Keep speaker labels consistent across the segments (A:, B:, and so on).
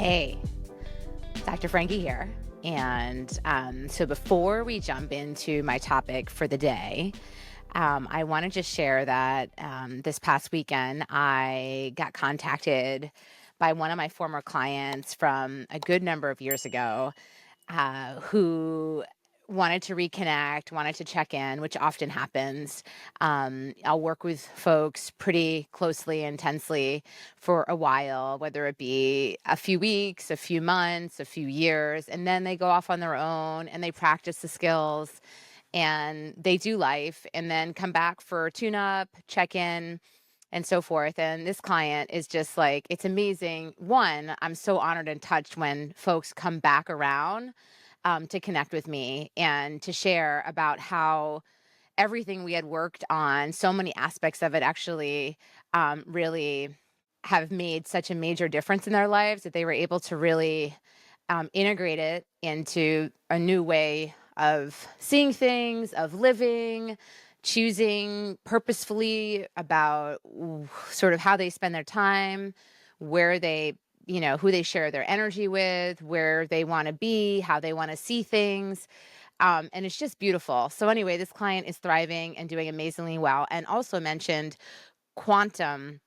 A: Hey, Dr. Frankie here. And so before we jump into my topic for the day, I want to just share that this past weekend, I got contacted by one of my former clients from a good number of years ago who wanted to reconnect, wanted to check in, which often happens. I'll work with folks pretty closely, intensely for a while, whether it be a few weeks, a few months, a few years, and then they go off on their own and they practice the skills and they do life and then come back for tune up, check in, and so forth. And this client is just like, it's amazing. One, I'm so honored and touched when folks come back around to connect with me and to share about how everything we had worked on, so many aspects of it actually really have made such a major difference in their lives that they were able to really integrate it into a new way of seeing things, of living, choosing purposefully about sort of how they spend their time, where they, who they share their energy with, where they want to be, how they want to see things. And it's just beautiful. So anyway, this client is thriving and doing amazingly well, and also mentioned quantum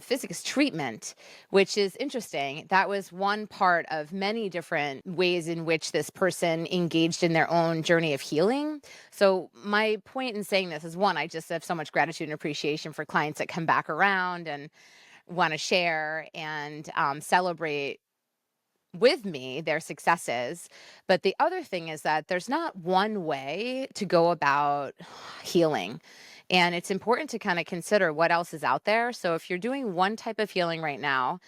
A: physics treatment, which is interesting. That was one part of many different ways in which this person engaged in their own journey of healing. So my point in saying this is, one, I just have so much gratitude and appreciation for clients that come back around and want to share and celebrate with me their successes. But the other thing is that there's not one way to go about healing. And it's important to kind of consider what else is out there. So if you're doing one type of healing right now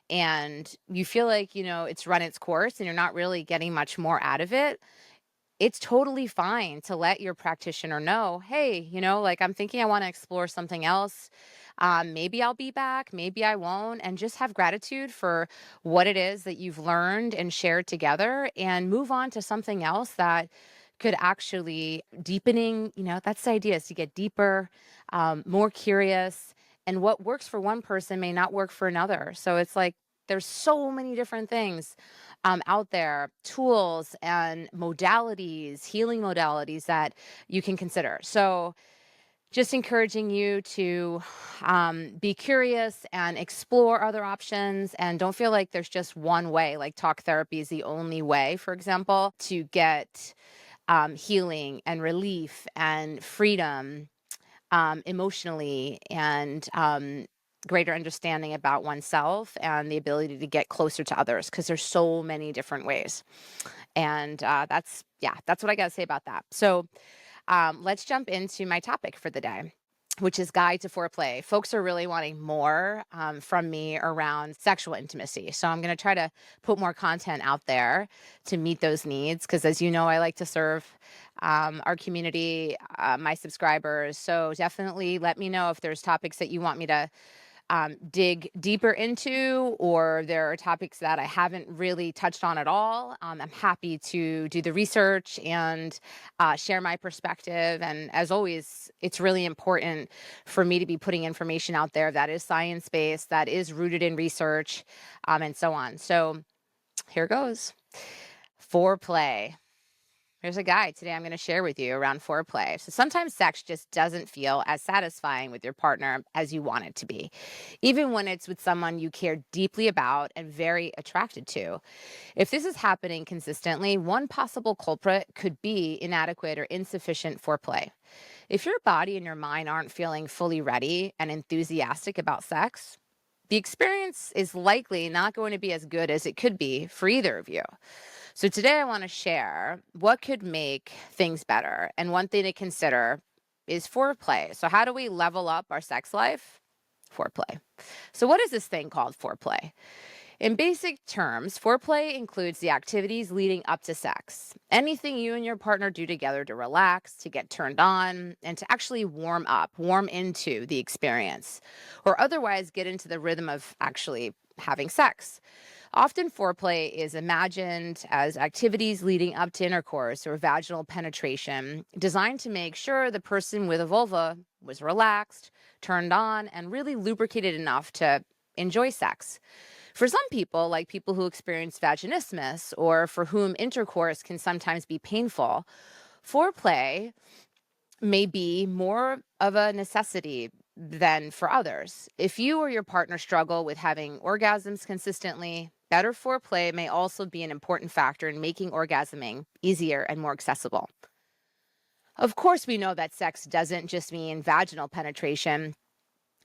A: and you feel like, it's run its course and you're not really getting much more out of it, it's totally fine to let your practitioner know, hey, like I'm thinking I want to explore something else. Maybe I'll be back, maybe I won't, and just have gratitude for what it is that you've learned and shared together and move on to something else that could actually deepening, that's the idea, is to get deeper, more curious, and what works for one person may not work for another. So it's like, there's so many different things out there, tools and modalities, healing modalities that you can consider. So just encouraging you to be curious and explore other options, and don't feel like there's just one way, like talk therapy is the only way, for example, to get healing and relief and freedom emotionally, and greater understanding about oneself and the ability to get closer to others, because there's so many different ways. And that's what I got to say about that. So let's jump into my topic for the day, which is guide to foreplay. Folks are really wanting more from me around sexual intimacy. So I'm going to try to put more content out there to meet those needs, because as you know, I like to serve our community, my subscribers. So definitely let me know if there's topics that you want me to dig deeper into, or there are topics that I haven't really touched on at all. I'm happy to do the research and share my perspective. And as always, it's really important for me to be putting information out there that is science-based, that is rooted in research, and so on. So here goes. Foreplay. Here's a guide today I'm going to share with you around foreplay. So sometimes sex just doesn't feel as satisfying with your partner as you want it to be, even when it's with someone you care deeply about and very attracted to. If this is happening consistently, one possible culprit could be inadequate or insufficient foreplay. If your body and your mind aren't feeling fully ready and enthusiastic about sex, the experience is likely not going to be as good as it could be for either of you. So today I want to share what could make things better. And one thing to consider is foreplay. So how do we level up our sex life? Foreplay. So what is this thing called foreplay? In basic terms, foreplay includes the activities leading up to sex. Anything you and your partner do together to relax, to get turned on, and to actually warm into the experience, or otherwise get into the rhythm of actually having sex. Often foreplay is imagined as activities leading up to intercourse or vaginal penetration, designed to make sure the person with a vulva was relaxed, turned on, and really lubricated enough to enjoy sex. For some people, like people who experience vaginismus or for whom intercourse can sometimes be painful, foreplay may be more of a necessity than for others. If you or your partner struggle with having orgasms consistently, better foreplay may also be an important factor in making orgasming easier and more accessible. Of course, we know that sex doesn't just mean vaginal penetration.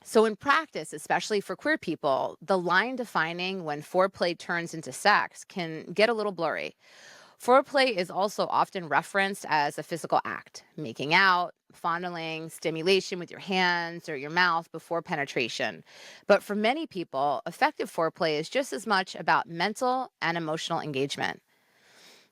A: So, in practice, especially for queer people, the line defining when foreplay turns into sex can get a little blurry. Foreplay is also often referenced as a physical act, making out, fondling, stimulation with your hands or your mouth before penetration. But for many people, effective foreplay is just as much about mental and emotional engagement.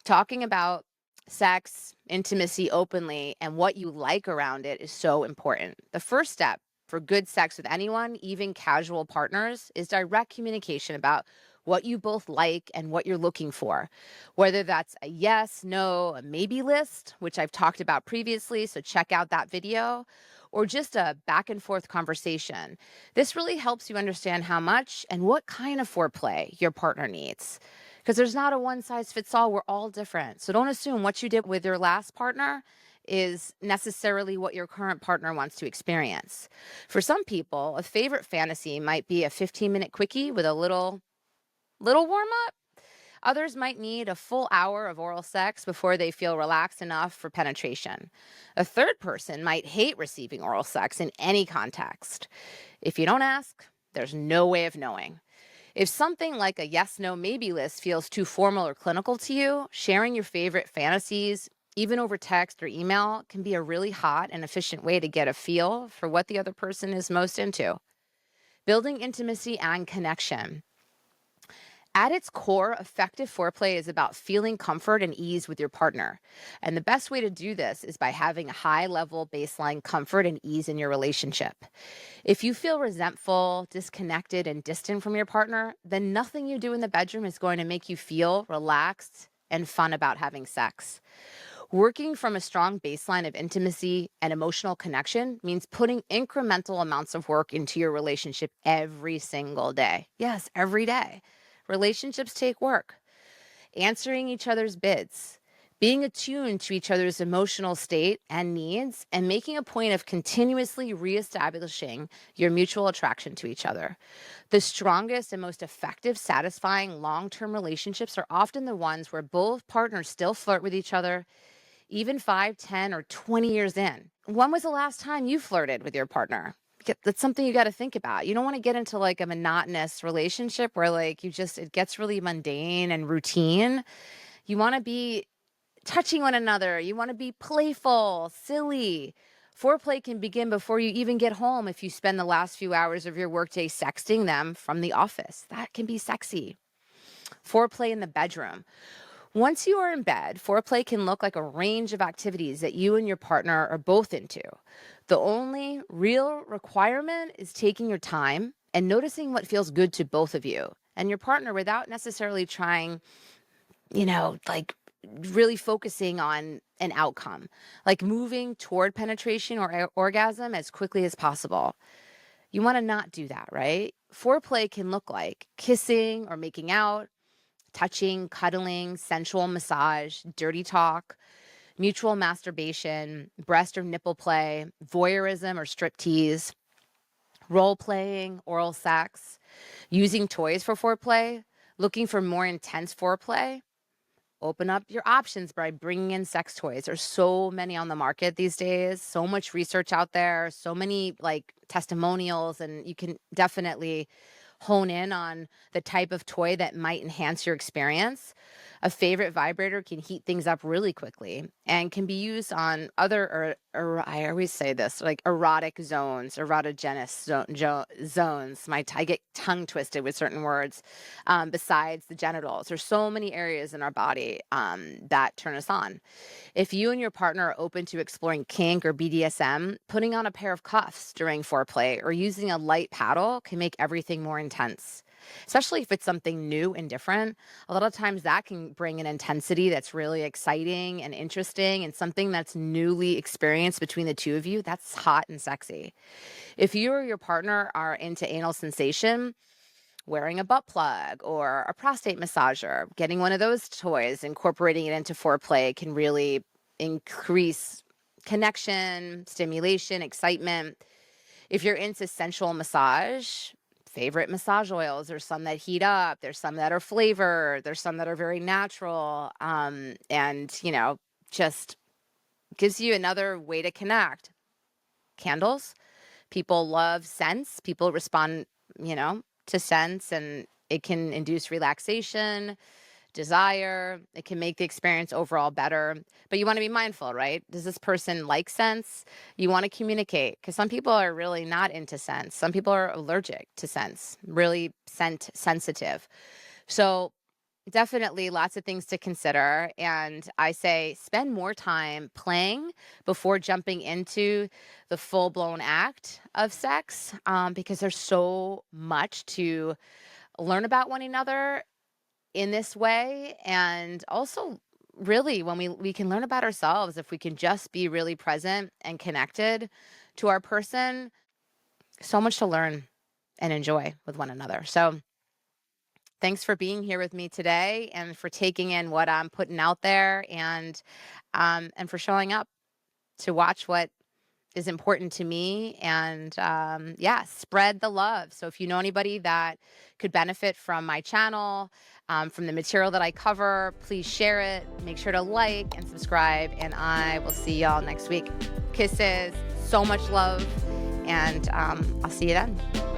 A: Talking about sex, intimacy openly, and what you like around it is so important. The first step for good sex with anyone, even casual partners, is direct communication about what you both like and what you're looking for. Whether that's a yes, no, a maybe list, which I've talked about previously, so check out that video, or just a back and forth conversation. This really helps you understand how much and what kind of foreplay your partner needs. Because there's not a one size fits all, we're all different. So don't assume what you did with your last partner is necessarily what your current partner wants to experience. For some people, a favorite fantasy might be a 15-minute quickie with a little warm up. Others might need a full hour of oral sex before they feel relaxed enough for penetration. A third person might hate receiving oral sex in any context. If you don't ask, there's no way of knowing. If something like a yes, no, maybe list feels too formal or clinical to you, sharing your favorite fantasies, even over text or email, can be a really hot and efficient way to get a feel for what the other person is most into. Building intimacy and connection. At its core, effective foreplay is about feeling comfort and ease with your partner. And the best way to do this is by having a high level baseline comfort and ease in your relationship. If you feel resentful, disconnected, and distant from your partner, then nothing you do in the bedroom is going to make you feel relaxed and fun about having sex. Working from a strong baseline of intimacy and emotional connection means putting incremental amounts of work into your relationship every single day. Yes, every day. Relationships take work. Answering each other's bids, being attuned to each other's emotional state and needs, and making a point of continuously reestablishing your mutual attraction to each other. The strongest and most effective, satisfying long-term relationships are often the ones where both partners still flirt with each other, even 5, 10, or 20 years in. When was the last time you flirted with your partner? That's something you got to think about. You don't want to get into like a monotonous relationship where like it gets really mundane and routine. You want to be touching one another. You want to be playful, silly. Foreplay can begin before you even get home if you spend the last few hours of your workday sexting them from the office. That can be sexy. Foreplay in the bedroom. Once you are in bed, foreplay can look like a range of activities that you and your partner are both into. The only real requirement is taking your time and noticing what feels good to both of you and your partner without necessarily trying, like really focusing on an outcome, like moving toward penetration or orgasm as quickly as possible. You want to not do that, right? Foreplay can look like kissing or making out, touching, cuddling, sensual massage, dirty talk, mutual masturbation, breast or nipple play, voyeurism or striptease, role playing, oral sex, using toys for foreplay, looking for more intense foreplay. Open up your options by bringing in sex toys. There's so many on the market these days, so much research out there, so many like testimonials, and you can definitely hone in on the type of toy that might enhance your experience. A favorite vibrator can heat things up really quickly and can be used on other, I always say this, like erotic zones, zones. I get tongue twisted with certain words. Besides the genitals, there's so many areas in our body that turn us on. If you and your partner are open to exploring kink or BDSM, putting on a pair of cuffs during foreplay or using a light paddle can make everything more intense, especially if it's something new and different. A lot of times that can bring an intensity that's really exciting and interesting and something that's newly experienced between the two of you. That's hot and sexy. If you or your partner are into anal sensation, wearing a butt plug or a prostate massager, getting one of those toys, incorporating it into foreplay can really increase connection, stimulation, excitement. If you're into sensual massage, favorite massage oils, there's some that heat up, there's some that are flavored, there's some that are very natural, and, just gives you another way to connect. Candles, people love scents. People respond, to scents, and it can induce relaxation, desire. It can make the experience overall better. But you want to be mindful, right? Does this person like scents? You want to communicate, because some people are really not into scents. Some people are allergic to scents, really scent sensitive. So definitely lots of things to consider. And I say spend more time playing before jumping into the full blown act of sex, because there's so much to learn about one another in this way. And also, really, when we can learn about ourselves, if we can just be really present and connected to our person, so much to learn and enjoy with one another. So thanks for being here with me today and for taking in what I'm putting out there, and for showing up to watch what is important to me, and yeah, spread the love. So if you know anybody that could benefit from my channel, from the material that I cover, please share it. Make sure to like and subscribe, and I will see y'all next week. Kisses, so much love, and I'll see you then.